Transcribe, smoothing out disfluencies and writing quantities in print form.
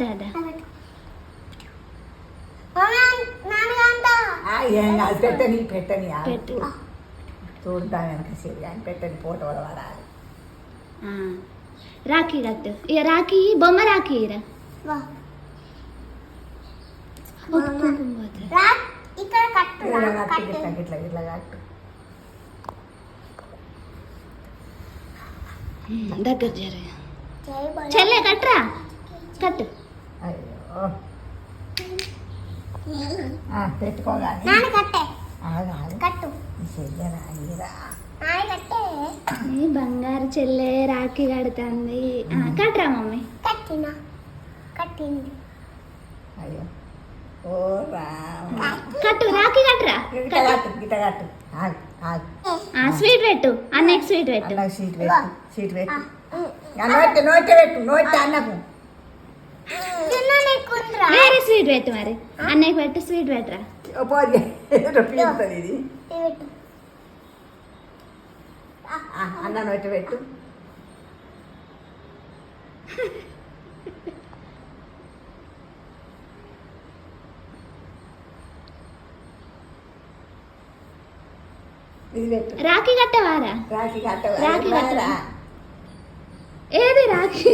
దాదా పెట్టని పెట్టని పెట్టు చూడటం వెనక సరి అని పెట్టని ఫోటో పడాలి. రాఖీ కట్టు ఇక రాఖీ బొమ్మ రాఖీ రా ఇట్లా కట్టు దగ్గర జర చెల్లె కట్టరా కట్టు. అయ్యో పెట్టుకోగానే బంగారు చెల్లె రాఖీ కడుతుంది. కట్టరా మమ్మీ కట్టింది. అయ్యో ఓ కట్టు రాఖీ కట్టరా స్వీట్ పెట్టు అన్నకి స్వీట్ పెట్టు సీట్ పెట్టు నోట్ పెట్టు నోట్ అన్నకు వేరే స్వీట్ పెట్టు మరి అన్నకి పెట్టు స్వీట్ పెట్టరా ఇది అన్న నోట్ పెట్టు ఇది పెట్టు రాఖీ కట్టవారా రాఖీ కట్ట రాఖీ కట్టరా ఏది రాఖీ